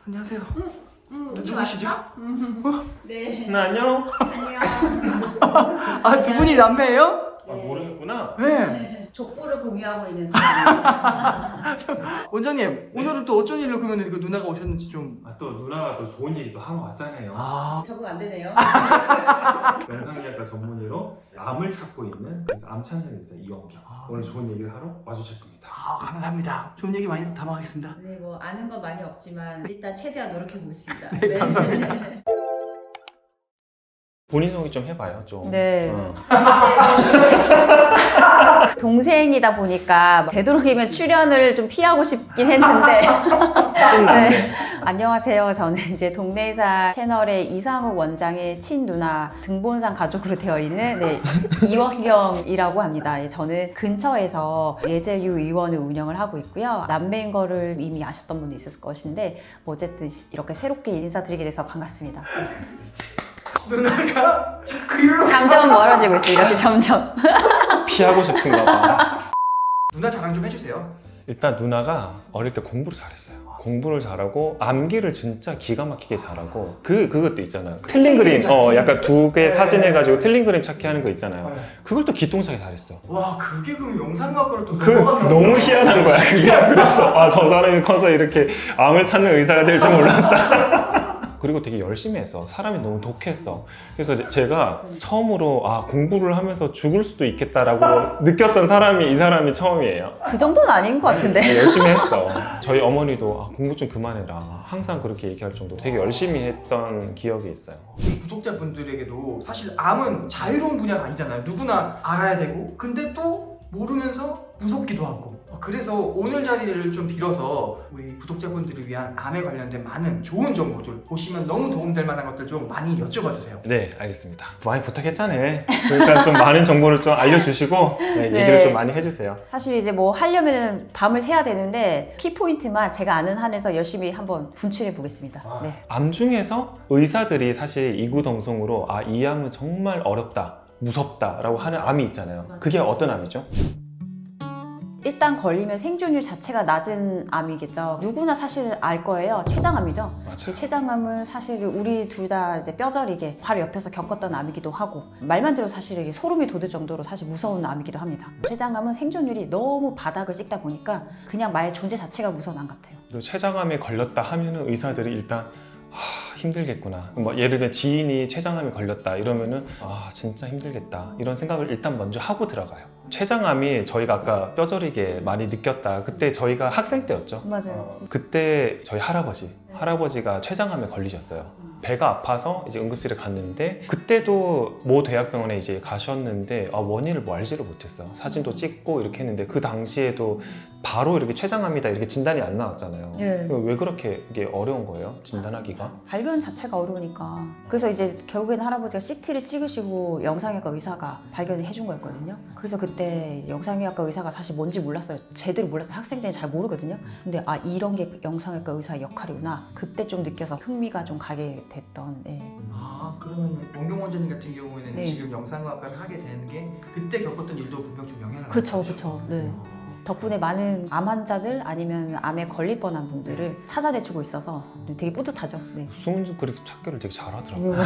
안녕하세요. 우리 누구시죠? 왔어? 네. 안녕. 안녕. 아, 두 분이 남매예요? 아, 모르겠구나. 네. 족보를 공유하고 있는 사람입니다. 원장님, 오늘은 또 어쩐 일로 그러면 그 누나가 오셨는지 좀. 아, 또 누나가 또 좋은 얘기도 하러 왔잖아요. 아, 적응 안 되네요. 면상의학과 전문의로 암을 찾고 있는 그래서 암 찾는 의사 이원경. 오늘 좋은 얘기를 하러 와주셨습니다. 감사합니다. 좋은 얘기 많이 담아가겠습니다. 네, 뭐 아는 건 많이 없지만 일단 최대한 노력해 보겠습니다. 네, 감사합니다. 본인 소개 좀 해봐요, 좀. 네. 어. 동생이다 보니까 되도록이면 출연을 좀 피하고 싶긴 했는데 찐인데. 안녕하세요. 저는 이제 동네의사 채널의 이상욱 원장의 친누나 등본상 가족으로 되어 있는 이원경이라고 합니다. 저는 근처에서 예제유 의원을 운영을 하고 있고요. 남매인 거를 이미 아셨던 분도 있을 것인데 뭐 어쨌든 이렇게 새롭게 인사드리게 돼서 반갑습니다. 누나가 자꾸 일로. 장점은 멀어지고 있어요. 이렇게 점점. 피하고 싶은가 봐. 누나 자랑 좀 해주세요. 일단 누나가 어릴 때 공부를 잘했어요. 공부를 잘하고 암기를 진짜 기가 막히게 잘하고 그것도 있잖아요. 틀린 그림, 약간 두 개 사진 해가지고 틀린 그림 찾기 하는 거 있잖아요. 그걸 또 기똥차게 잘했어. 와, 그게 그럼 영상학과로 또 그 넘어가면 너무 희한한 거야. 그게 그래서 저 사람이 커서 이렇게 암을 찾는 의사가 될 줄 몰랐다. 그리고 되게 열심히 했어. 사람이 너무 독했어. 그래서 제가 처음으로 공부를 하면서 죽을 수도 있겠다라고 느꼈던 사람이 이 사람이 처음이에요. 그 정도는 아닌 것 같은데. 열심히 했어. 저희 어머니도 공부 좀 그만해라. 항상 그렇게 얘기할 정도로 되게 열심히 했던 기억이 있어요. 우리 구독자분들에게도 사실 암은 자유로운 분야가 아니잖아요. 누구나 알아야 되고, 근데 또 모르면서 무섭기도 하고. 그래서 오늘 자리를 좀 빌어서 우리 구독자분들을 위한 암에 관련된 많은 좋은 정보들 보시면 너무 도움될 만한 것들 좀 많이 여쭤봐 주세요. 네, 알겠습니다. 많이 부탁했잖아. 그러니까 좀 많은 정보를 좀 알려주시고 얘기를 좀 많이 해주세요. 사실 이제 뭐 하려면 밤을 새야 되는데 키포인트만 제가 아는 한에서 열심히 한번 분출해 보겠습니다. 네. 암 중에서 의사들이 사실 이구동성으로 이 암은 정말 어렵다, 무섭다라고 하는 암이 있잖아요. 그게 어떤 암이죠? 일단 걸리면 생존율 자체가 낮은 암이겠죠. 누구나 사실 알 거예요. 췌장암이죠. 맞아요. 그 췌장암은 사실 우리 둘 다 이제 뼈저리게 바로 옆에서 겪었던 암이기도 하고 말만 들어도 사실 이게 소름이 돋을 정도로 사실 무서운 암이기도 합니다. 췌장암은 생존율이 너무 바닥을 찍다 보니까 그냥 말 존재 자체가 무서운 암 같아요. 그리고 췌장암에 걸렸다 하면은 의사들이 일단 힘들겠구나. 뭐 예를 들어 지인이 췌장암에 걸렸다 이러면은 진짜 힘들겠다 이런 생각을 일단 먼저 하고 들어가요. 췌장암이 저희가 아까 뼈저리게 많이 느꼈다. 그때 저희가 학생 때였죠. 맞아요. 그때 저희 할아버지가 췌장암에 걸리셨어요. 배가 아파서 이제 응급실에 갔는데 그때도 모 대학병원에 이제 가셨는데 원인을 뭐 알지를 못했어요. 사진도 찍고 이렇게 했는데 그 당시에도 바로 이렇게 췌장암이다 이렇게 진단이 안 나왔잖아요. 예. 왜 그렇게 이게 어려운 거예요? 진단하기가? 발견 자체가 어려우니까. 그래서 이제 결국에는 할아버지가 CT를 찍으시고 영상의학과 의사가 발견을 해준 거였거든요. 그래서 그때 영상의학과 의사가 사실 뭔지 몰랐어요. 제대로 몰라서 학생 때는 잘 모르거든요. 근데 이런 게 영상의학과 의사의 역할이구나. 그때 좀 느껴서 흥미가 좀 가게 됐던. 그러면 원경 원장님 같은 경우에는 네. 지금 영상학과를 하게 되는 게 그때 겪었던 일도 분명 좀 영향을 그쵸. 받았죠? 네. 덕분에 많은 암 환자들 아니면 암에 걸릴 뻔한 분들을 찾아내주고 있어서 되게 뿌듯하죠. 네. 숨은 그림 찾기를 되게 잘하더라고요.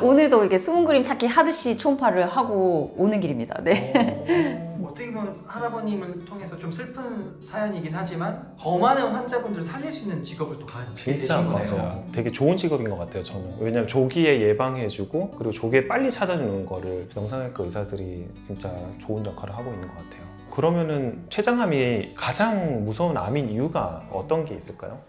오늘도 이게 숨은 그림 찾기 하듯이 초음파를 하고 오는 길입니다. 네. 어떻게 보면 할아버님을 통해서 좀 슬픈 사연이긴 하지만 더 많은 환자분들을 살릴 수 있는 직업을 또 가지게 진짜 되신 거네요. 맞아요. 되게 좋은 직업인 것 같아요, 저는. 왜냐면 조기에 예방해주고 그리고 조기에 빨리 찾아주는 거를 영상의학과 의사들이 진짜 좋은 역할을 하고 있는 것 같아요. 그러면은 췌장암이 가장 무서운 암인 이유가 어떤 게 있을까요?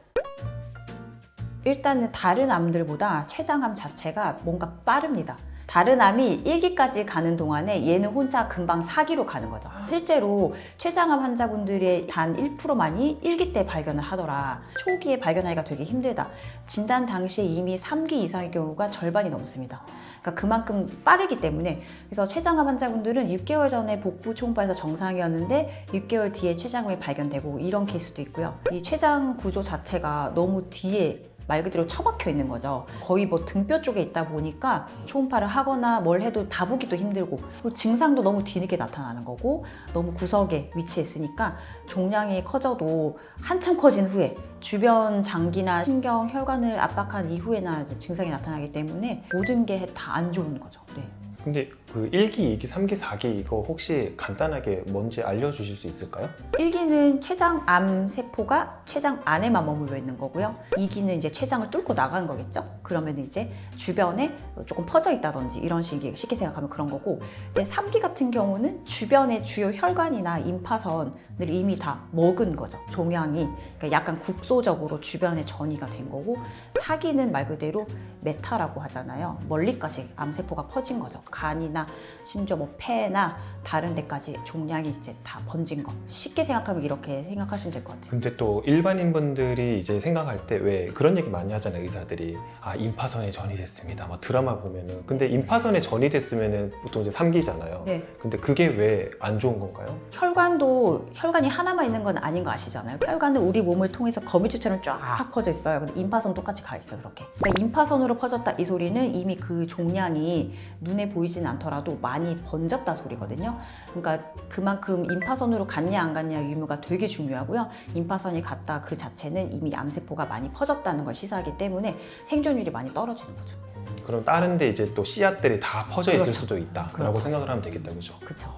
일단은 다른 암들보다 췌장암 자체가 뭔가 빠릅니다. 다른 암이 1기까지 가는 동안에 얘는 혼자 금방 4기로 가는 거죠. 실제로 췌장암 환자분들의 단 1%만이 1기 때 발견을 하더라. 초기에 발견하기가 되게 힘들다. 진단 당시에 이미 3기 이상의 경우가 절반이 넘습니다. 그러니까 그만큼 빠르기 때문에. 그래서 췌장암 환자분들은 6개월 전에 복부 초음파에서 정상이었는데 6개월 뒤에 췌장암이 발견되고 이런 케이스도 있고요. 이 췌장 구조 자체가 너무 뒤에 말 그대로 처박혀 있는 거죠. 거의 뭐 등뼈 쪽에 있다 보니까 초음파를 하거나 뭘 해도 다 보기도 힘들고 또 증상도 너무 뒤늦게 나타나는 거고 너무 구석에 위치해 있으니까 종양이 커져도 한참 커진 후에 주변 장기나 신경, 혈관을 압박한 이후에나 이제 증상이 나타나기 때문에 모든 게 다 안 좋은 거죠. 네. 근데 그 1기, 2기, 3기, 4기 이거 혹시 간단하게 뭔지 알려주실 수 있을까요? 1기는 췌장암 세포가 췌장 안에만 머물러 있는 거고요. 2기는 이제 췌장을 뚫고 나간 거겠죠. 그러면 이제 주변에 조금 퍼져 있다든지 이런 식의 쉽게 생각하면 그런 거고, 이제 3기 같은 경우는 주변의 주요 혈관이나 임파선을 이미 다 먹은 거죠. 종양이 그러니까 약간 국소적으로 주변에 전이가 된 거고, 4기는 말 그대로 메타라고 하잖아요. 멀리까지 암세포가 퍼진 거죠. 간이나 심지어 뭐 폐나 다른 데까지 종양이 이제 다 번진 거. 쉽게 생각하면 이렇게 생각하시면 될 것 같아요. 근데 또 일반인분들이 이제 생각할 때 왜 그런 얘기 많이 하잖아요, 의사들이. 아, 임파선에 전이 됐습니다. 막 드라마 보면은. 근데 임파선에 전이 됐으면은 보통 이제 3기잖아요. 네. 근데 그게 왜 안 좋은 건가요? 혈관이 하나만 있는 건 아닌 거 아시잖아요. 혈관은 우리 몸을 통해서 거미줄처럼 쫙 퍼져 있어요. 근데 임파선 똑같이 가 있어요, 그렇게. 그러니까 임파선으로 퍼졌다 이 소리는 이미 그 종양이 눈에 보이진 않더라도 많이 번졌다 소리거든요. 그러니까 그만큼 임파선으로 갔냐 안 갔냐 유무가 되게 중요하고요. 임파선이 갔다 그 자체는 이미 암세포가 많이 퍼졌다는 걸 시사하기 때문에 생존율이 많이 떨어지는 거죠. 그럼 다른 데 이제 또 씨앗들이 다 퍼져 있을 그렇죠. 수도 있다라고 그렇죠. 생각을 하면 되겠다, 그죠? 그렇죠.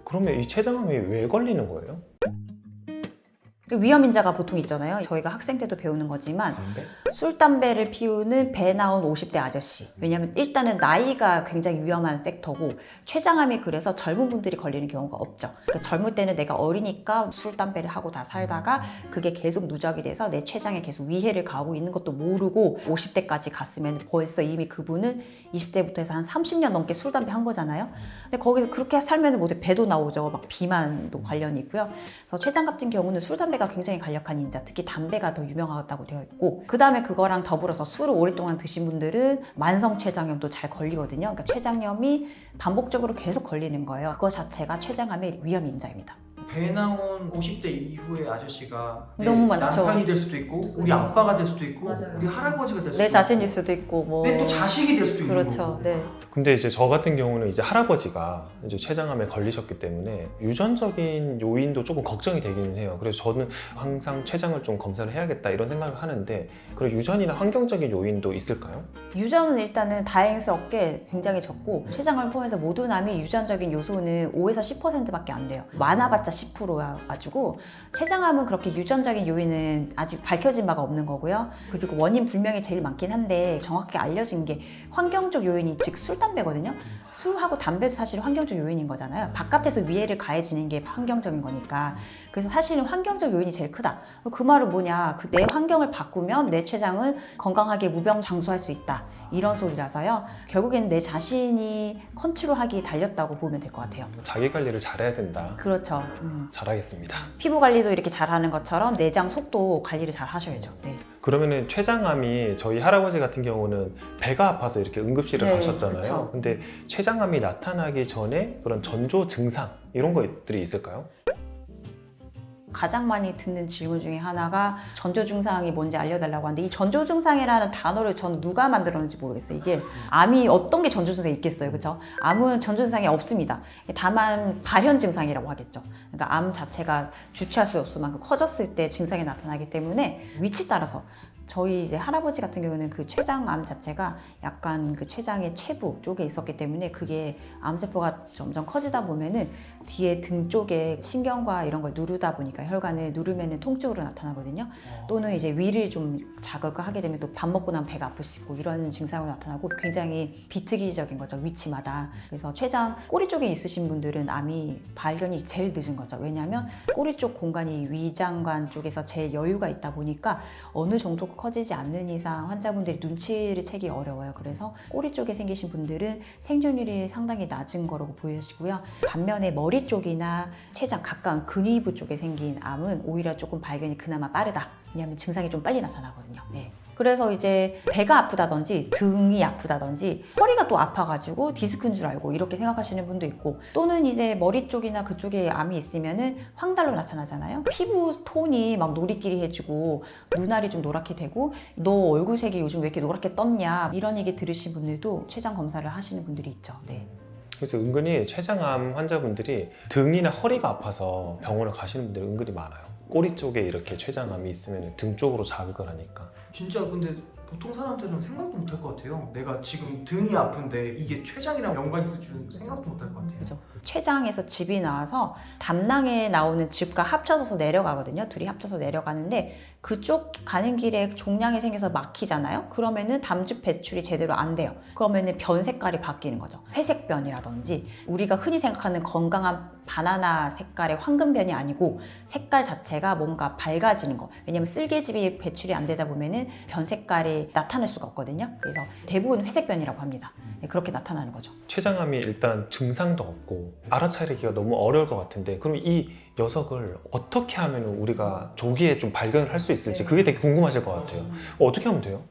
그러면 이 췌장암이 왜 걸리는 거예요? 위험인자가 보통 있잖아요. 저희가 학생 때도 배우는 거지만 담배? 술, 담배를 피우는 배 나온 50대 아저씨. 왜냐하면 일단은 나이가 굉장히 위험한 팩터고 췌장암이 그래서 젊은 분들이 걸리는 경우가 없죠. 그러니까 젊을 때는 내가 어리니까 술, 담배를 하고 다 살다가 그게 계속 누적이 돼서 내 췌장에 계속 위해를 가하고 있는 것도 모르고 50대까지 갔으면 벌써 이미 그분은 20대부터 해서 한 30년 넘게 술, 담배 한 거잖아요. 근데 거기서 그렇게 살면 뭐 배도 나오죠. 막 비만도 관련이 있고요. 그래서 췌장 같은 경우는 술, 담배가 굉장히 간략한 인자, 특히 담배가 더 유명하다고 되어 있고, 그 다음에 그거랑 더불어서 술을 오랫동안 드신 분들은 만성 췌장염도 잘 걸리거든요. 그러니까 췌장염이 반복적으로 계속 걸리는 거예요. 그거 자체가 췌장암의 위험 인자입니다. 배 나온 50대 이후의 아저씨가 내 너무 많죠. 남편이 될 수도 있고 우리 아빠가 될 수도 있고 맞아요. 우리 할아버지가 될 수도 내 있고 자신일 수도 있고 뭐. 내 또 자식이 될 수도 있는 그렇죠. 거고. 네. 근데 이제 저 같은 경우는 이제 할아버지가 이제 췌장암에 걸리셨기 때문에 유전적인 요인도 조금 걱정이 되기는 해요. 그래서 저는 항상 췌장을 좀 검사를 해야겠다 이런 생각을 하는데, 그런 유전이나 환경적인 요인도 있을까요? 유전은 일단은 다행스럽게 굉장히 적고, 췌장을 포함해서 모든 암이 유전적인 요소는 5에서 10%밖에 안 돼요. 많아봤자 10%야 가지고 췌장암은 그렇게 유전적인 요인은 아직 밝혀진 바가 없는 거고요. 그리고 원인 불명이 제일 많긴 한데 정확하게 알려진 게 환경적 요인이 즉 술, 담배거든요. 술하고 담배도 사실 환경적 요인인 거잖아요. 바깥에서 위해를 가해지는 게 환경적인 거니까. 그래서 사실은 환경적 요인이 제일 크다. 그 말은 뭐냐, 그 내 환경을 바꾸면 내 췌장을 건강하게 무병장수할 수 있다, 이런 소리라서요. 결국에는 내 자신이 컨트롤하기 달렸다고 보면 될 것 같아요. 자기 관리를 잘해야 된다. 그렇죠. 잘하겠습니다. 피부 관리도 이렇게 잘하는 것처럼 내장 속도 관리를 잘 하셔야죠. 네. 그러면은 췌장암이 저희 할아버지 같은 경우는 배가 아파서 이렇게 응급실을 네, 가셨잖아요. 그쵸. 근데 췌장암이 나타나기 전에 그런 전조 증상 이런 것들이 있을까요? 가장 많이 듣는 질문 중에 하나가 전조 증상이 뭔지 알려달라고 하는데, 이 전조 증상이라는 단어를 저는 누가 만들었는지 모르겠어요. 이게 암이 어떤 게 전조 증상이 있겠어요, 그렇죠? 암은 전조 증상이 없습니다. 다만 발현 증상이라고 하겠죠. 그러니까 암 자체가 주체할 수 없을 만큼 커졌을 때 증상이 나타나기 때문에 위치 따라서, 저희 이제 할아버지 같은 경우는 그 췌장암 자체가 약간 그 췌장의 체부 쪽에 있었기 때문에 그게 암세포가 점점 커지다 보면은 뒤에 등 쪽에 신경과 이런 걸 누르다 보니까 혈관을 누르면은 통증으로 나타나거든요. 또는 이제 위를 좀 자극을 하게 되면 또 밥 먹고 나면 배가 아플 수 있고 이런 증상으로 나타나고, 굉장히 비특이적인 거죠, 위치마다. 그래서 췌장 꼬리 쪽에 있으신 분들은 암이 발견이 제일 늦은 거죠. 왜냐하면 꼬리 쪽 공간이 위장관 쪽에서 제일 여유가 있다 보니까 어느 정도 커지지 않는 이상 환자분들이 눈치를 채기 어려워요. 그래서 꼬리 쪽에 생기신 분들은 생존율이 상당히 낮은 거라고 보여지고요. 반면에 머리 쪽이나 췌장 가까운 근위부 쪽에 생긴 암은 오히려 조금 발견이 그나마 빠르다. 왜냐하면 증상이 좀 빨리 나타나거든요. 네. 그래서 이제 배가 아프다든지 등이 아프다든지 허리가 또 아파가지고 디스크인 줄 알고 이렇게 생각하시는 분도 있고, 또는 이제 머리 쪽이나 그쪽에 암이 있으면은 황달로 나타나잖아요. 피부 톤이 막 노리끼리 해지고 눈알이 좀 노랗게 되고 너 얼굴색이 요즘 왜 이렇게 노랗게 떴냐 이런 얘기 들으신 분들도 췌장 검사를 하시는 분들이 있죠. 네. 그래서 은근히 췌장암 환자분들이 등이나 허리가 아파서 병원을 가시는 분들이 은근히 많아요. 꼬리 쪽에 이렇게 췌장암이 있으면 등 쪽으로 자극을 하니까. 진짜 근데 보통 사람들은 생각도 못 할 것 같아요. 내가 지금 등이 아픈데 이게 췌장이랑 연관이 있을 줄은 생각도 못 할 것 같아요. 그죠. 췌장에서 즙이 나와서 담낭에 나오는 즙과 합쳐져서 내려가거든요. 둘이 합쳐서 내려가는데 그쪽 가는 길에 종양이 생겨서 막히잖아요. 그러면은 담즙 배출이 제대로 안 돼요. 그러면은 변 색깔이 바뀌는 거죠. 회색변이라든지 우리가 흔히 생각하는 건강한 바나나 색깔의 황금변이 아니고 색깔 자체가 뭔가 밝아지는 거. 왜냐면 쓸개즙이 배출이 안 되다 보면은 변 색깔이 나타날 수가 없거든요. 그래서 대부분 회색변이라고 합니다. 네, 그렇게 나타나는 거죠. 췌장암이 일단 증상도 없고 알아차리기가 너무 어려울 것 같은데, 그럼 이 녀석을 어떻게 하면 우리가 조기에 좀 발견을 할 수 있을지 그게 되게 궁금하실 것 같아요. 어떻게 하면 돼요?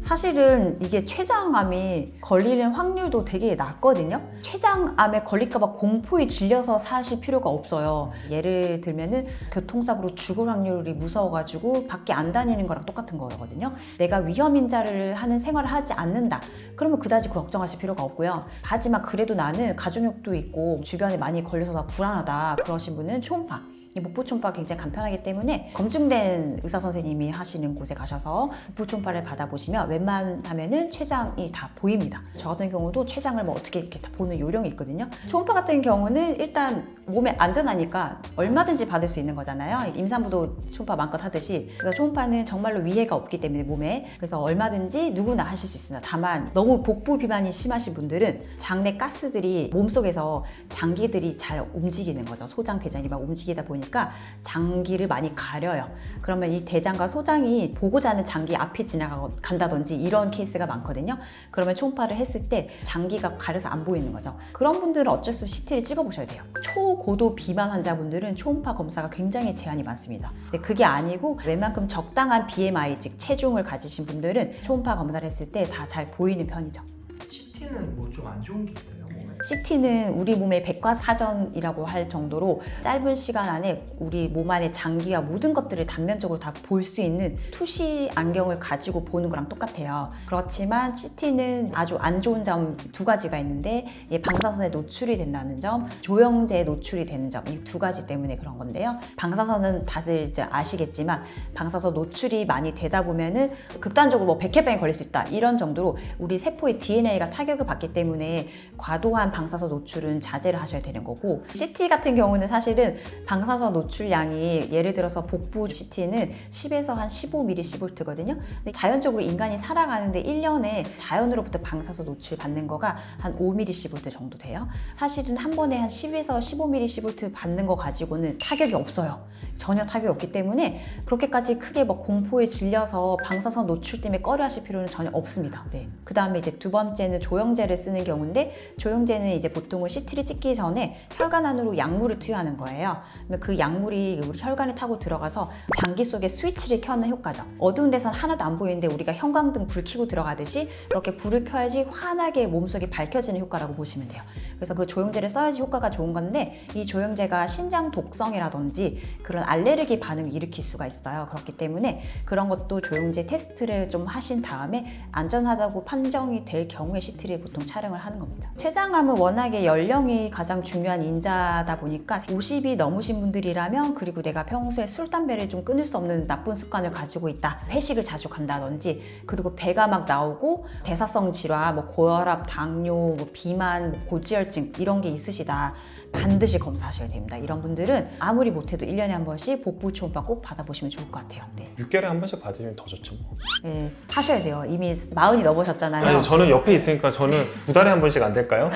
사실은 이게 췌장암이 걸리는 확률도 되게 낮거든요. 췌장암에 걸릴까봐 공포에 질려서 사실 필요가 없어요. 예를 들면은 교통사고로 죽을 확률이 무서워가지고 밖에 안 다니는 거랑 똑같은 거거든요. 내가 위험인자를 하는 생활을 하지 않는다. 그러면 그다지 걱정하실 필요가 없고요. 하지만 그래도 나는 가족력도 있고 주변에 많이 걸려서 나 불안하다 그러신 분은 초음파. 이 목보 초음파가 굉장히 간편하기 때문에 검증된 의사 선생님이 하시는 곳에 가셔서 목보 초음파를 받아보시면 웬만하면은 췌장이 다 보입니다. 저 같은 경우도 췌장을 뭐 어떻게 이렇게 다 보는 요령이 있거든요. 초음파 같은 경우는 일단 몸에 안전하니까 얼마든지 받을 수 있는 거잖아요. 임산부도 초음파 마음껏 하듯이. 그래서 초음파는 정말로 위해가 없기 때문에 몸에, 그래서 얼마든지 누구나 하실 수 있습니다. 다만 너무 복부 비만이 심하신 분들은 장내 가스들이 몸속에서 장기들이 잘 움직이는 거죠. 소장, 대장이 막 움직이다 보니까 장기를 많이 가려요. 그러면 이 대장과 소장이 보고자 하는 장기 앞에 지나간다든지 이런 케이스가 많거든요. 그러면 초음파를 했을 때 장기가 가려서 안 보이는 거죠. 그런 분들은 어쩔 수 없이 CT를 찍어보셔야 돼요. 초고도 비만 환자분들은 초음파 검사가 굉장히 제한이 많습니다. 근데 그게 아니고 웬만큼 적당한 BMI, 즉 체중을 가지신 분들은 초음파 검사를 했을 때 다 잘 보이는 편이죠. CT는 뭐 좀 안 좋은 게 있어요? 몸에? CT는 우리 몸의 백과사전이라고 할 정도로 짧은 시간 안에 우리 몸 안의 장기와 모든 것들을 단면적으로 다 볼 수 있는 투시 안경을 가지고 보는 거랑 똑같아요. 그렇지만 CT는 아주 안 좋은 점 두 가지가 있는데, 방사선에 노출이 된다는 점, 조영제에 노출이 되는 점, 이 두 가지 때문에 그런 건데요. 방사선은 다들 이제 아시겠지만 방사선 노출이 많이 되다 보면은 극단적으로 뭐 백혈병에 걸릴 수 있다 이런 정도로 우리 세포의 DNA가 타격을 받기 때문에 과도한 방사선 노출은 자제를 하셔야 되는 거고, CT 같은 경우는 사실은 방사선 노출량이 예를 들어서 복부 CT는 10에서 한 15mSV거든요. 근데 자연적으로 인간이 살아가는데 1년에 자연으로부터 방사선 노출 받는 거가 한 5mSV 정도 돼요. 사실은 한 번에 한 10에서 15mSV 받는 거 가지고는 타격이 없어요. 전혀 타격이 없기 때문에 그렇게까지 크게 뭐 공포에 질려서 방사선 노출 때문에 꺼려 하실 필요는 전혀 없습니다. 네. 그 다음에 이제 두 번째는 조영제를 쓰는 경우인데, 조영제는 이제 보통은 CT를 찍기 전에 혈관 안으로 약물을 투여하는 거예요. 그러면 그 약물이 우리 혈관에 타고 들어가서 장기 속에 스위치를 켜는 효과죠. 어두운 데선 하나도 안 보이는데 우리가 형광등 불 켜고 들어가듯이 이렇게 불을 켜야지 환하게 몸속이 밝혀지는 효과라고 보시면 돼요. 그래서 그 조영제를 써야지 효과가 좋은 건데, 이 조영제가 신장 독성이라든지 그런 알레르기 반응을 일으킬 수가 있어요. 그렇기 때문에 그런 것도 조영제 테스트를 좀 하신 다음에 안전하다고 판정이 될 경우에 CT를 보통 촬영을 하는 겁니다. 췌장암은 워낙에 연령이 가장 중요한 인자다 보니까 50이 넘으신 분들이라면, 그리고 내가 평소에 술, 담배를 좀 끊을 수 없는 나쁜 습관을 가지고 있다, 회식을 자주 간다든지, 그리고 배가 막 나오고 대사성 질환, 뭐 고혈압, 당뇨, 뭐 비만, 뭐 고지혈증 이런 게 있으시다, 반드시 검사하셔야 됩니다. 이런 분들은 아무리 못해도 1년에 한 번씩 복부 초음파 꼭 받아보시면 좋을 것 같아요. 네. 6개월에 한 번씩 받으면 더 좋죠 뭐. 네, 하셔야 돼요. 이미 40이 넘으셨잖아요. 아니, 저는 옆에 있으니까 저는 2달에 한 번씩 안 될까요?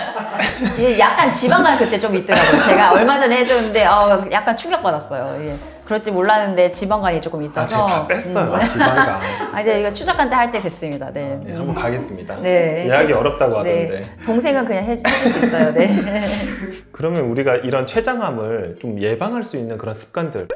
예, 약간 지방간 그때 좀 있더라고요. 제가 얼마 전에 해줬는데 약간 충격받았어요. 예. 그럴지 몰랐는데 지방간이 조금 있어서. 제가 다 뺐어요, 지방간. 이제 이거 추적간제 할 때 됐습니다. 네. 네, 한번 가겠습니다. 네. 예약이 어렵다고 하던데. 네. 동생은 그냥 해줄 수 있어요. 네. 그러면 우리가 이런 췌장암을 좀 예방할 수 있는 그런 습관들,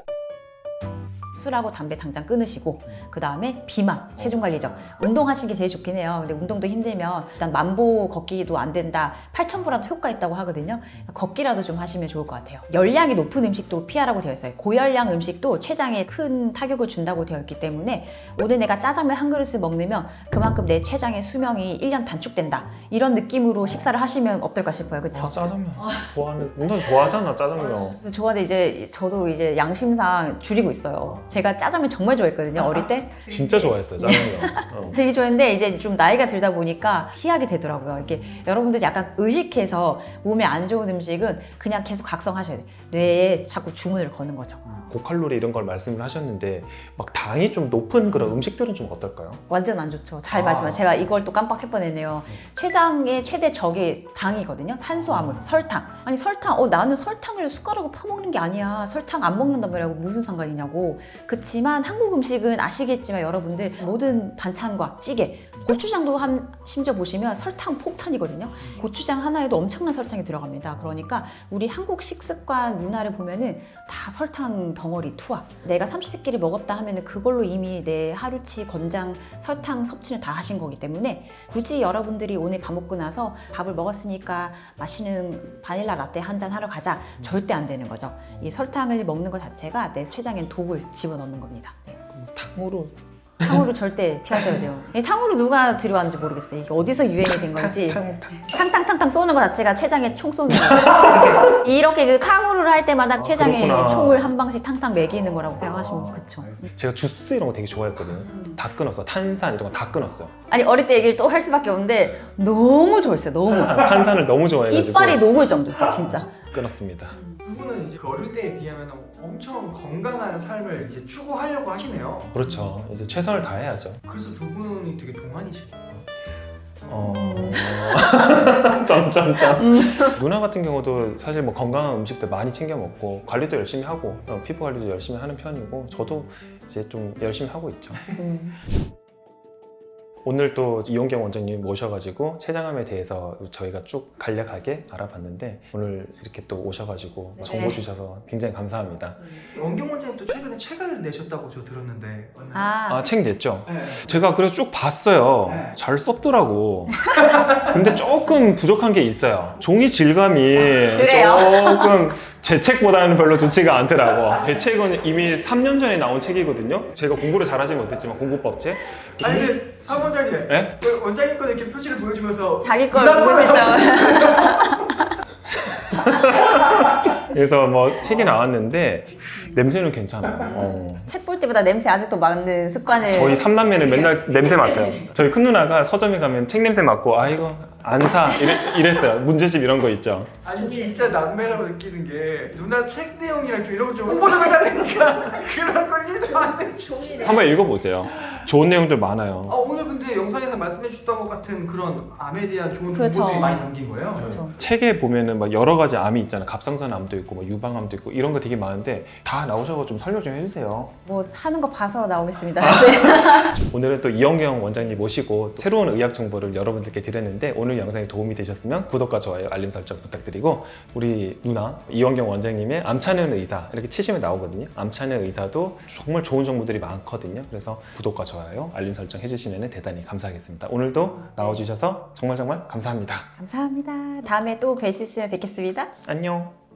술하고 담배 당장 끊으시고 그 다음에 비만, 체중 관리죠. 운동하시는 게 제일 좋긴 해요. 근데 운동도 힘들면 일단 만보 걷기도 안 된다. 8,000보라도 효과 있다고 하거든요. 걷기라도 좀 하시면 좋을 것 같아요. 열량이 높은 음식도 피하라고 되어 있어요. 고열량 음식도 췌장에 큰 타격을 준다고 되어 있기 때문에 오늘 내가 짜장면 한 그릇을 먹으면 그만큼 내 췌장의 수명이 1년 단축된다. 이런 느낌으로 식사를 하시면 어떨까 싶어요. 그렇죠? 짜장면 좋아하는 운동 좋아하잖아 짜장면. 그래서 좋아하는데 이제 저도 이제 양심상 줄이고 있어요. 제가 짜장면 정말 좋아했거든요. 어릴 때. 진짜 좋아했어요 짜장면. 되게 좋아했는데 이제 좀 나이가 들다 보니까 피하게 되더라고요. 이렇게 여러분들 약간 의식해서 몸에 안 좋은 음식은 그냥 계속 각성하셔야 돼요. 뇌에 자꾸 주문을 거는 거죠. 고칼로리 이런 걸 말씀을 하셨는데 막 당이 좀 높은 그런 음식들은 좀 어떨까요? 완전 안 좋죠. 잘 말씀하세요. 제가 이걸 또 깜빡할 뻔했네요. 췌장의 최대 적이 당이거든요. 탄수화물, 설탕. 아니 설탕, 나는 설탕을 숟가락으로 퍼먹는 게 아니야. 설탕 안 먹는단 말이야. 무슨 상관이냐고. 그치만 한국 음식은 아시겠지만 여러분들 모든 반찬과 찌개, 고추장도 심지어 보시면 설탕 폭탄이거든요. 고추장 하나에도 엄청난 설탕이 들어갑니다. 그러니까 우리 한국 식습관 문화를 보면은 다 설탕 덩어리 투하. 내가 삼시세끼를 먹었다 하면은 그걸로 이미 내 하루치 권장 설탕 섭취는 다 하신 거기 때문에 굳이 여러분들이 오늘 밥 먹고 나서 밥을 먹었으니까 맛있는 바닐라 라떼 한 잔 하러 가자. 절대 안 되는 거죠. 이 설탕을 먹는 것 자체가 내 췌장엔 독을 집어넣는 겁니다. 네. 탕으로 탕후루 절대 피하셔야 돼요. 이 탕후루 누가 들여왔는지 모르겠어요. 이게 어디서 유행이 된 건지. 탕탕탕탕 쏘는 것 자체가 췌장에 총 쏘는 거예요. 이렇게 그 탕후루를 할 때마다 췌장에 그렇구나. 총을 한 방씩 탕탕 매기는 거라고 생각하시면 그쵸. 제가 주스 이런 거 되게 좋아했거든요. 다 끊었어. 탄산 이런 거 다 끊었어요. 아니 어릴 때 얘기를 또 할 수밖에 없는데 너무 좋아했어요. 너무. 탄산을 너무 좋아해가지고 이빨이 녹을 정도였어요. 진짜. 끊었습니다. 두 분은 이제 그 어릴 때에 비하면 엄청 건강한 삶을 이제 추구하려고 하시네요. 그렇죠. 이제 최선을 다해야죠. 그래서 두 분이 되게 동안이시네요. 점점점. 누나 같은 경우도 사실 뭐 건강한 음식들 많이 챙겨 먹고 관리도 열심히 하고 피부 관리도 열심히 하는 편이고 저도 이제 좀 열심히 하고 있죠. 오늘 또 이용경 원장님 모셔가지고 췌장암에 대해서 저희가 쭉 간략하게 알아봤는데 오늘 이렇게 또 오셔가지고 정보 주셔서 굉장히 감사합니다. 원경 원장님 또 최근에 책을 내셨다고 저 들었는데. 책 냈죠? 네. 제가 그래서 쭉 봤어요. 네. 잘 썼더라고. 근데 조금 부족한 게 있어요. 종이 질감이 그래요? 조금 제 책보다는 별로 좋지가 않더라고. 제 책은 이미 3년 전에 나온 책이거든요. 제가 공부를 잘하지 못했지만 공부법책. 아니 근데 사원장님, 네? 왜 원장님 거 이렇게 표지를 보여주면서 자기 걸 누나 보고 거를 있었죠. 그래서 뭐 책이 나왔는데 냄새는 괜찮아요. 책 볼 때보다 냄새 아직도 맡는 습관을. 저희 3남매는 맨날 냄새 맡아요. 저희 큰 누나가 서점에 가면 책 냄새 맡고 아 이거 안 사 이랬어요. 문제집 이런 거 있죠. 아니 진짜 남매라고 느끼는 게 누나 책 내용이랑 좀 이런 거 좀 홍보 좀 해달라니까 그런 걸 1도 안 해줘. 한번 읽어보세요. 좋은 내용들 많아요. 오늘 근데 영상에서 말씀해 주셨던 것 같은 그런 암에 대한 좋은 그렇죠. 정보들이 많이 담긴 거예요. 그렇죠. 책에 보면은 막 여러 가지 암이 있잖아요. 갑상선암도 있고 뭐 유방암도 있고 이런 거 되게 많은데 다 나오셔서 좀 설명 좀 해주세요. 뭐 하는 거 봐서 나오겠습니다. 오늘은 또 이용경 원장님 모시고 새로운 의학 정보를 여러분들께 드렸는데 오늘 영상이 도움이 되셨으면 구독과 좋아요, 알림 설정 부탁드리고 우리 누나 이용경 원장님의 암 찾는 의사 이렇게 치시면 나오거든요. 암 찾는 의사도 정말 좋은 정보들이 많거든요. 그래서 구독과 좋아요, 알림 설정 해주시면 대단히 감사하겠습니다. 오늘도 나와주셔서 정말 감사합니다. 감사합니다. 다음에 또 뵐 수 있으면 뵙겠습니다. 안녕.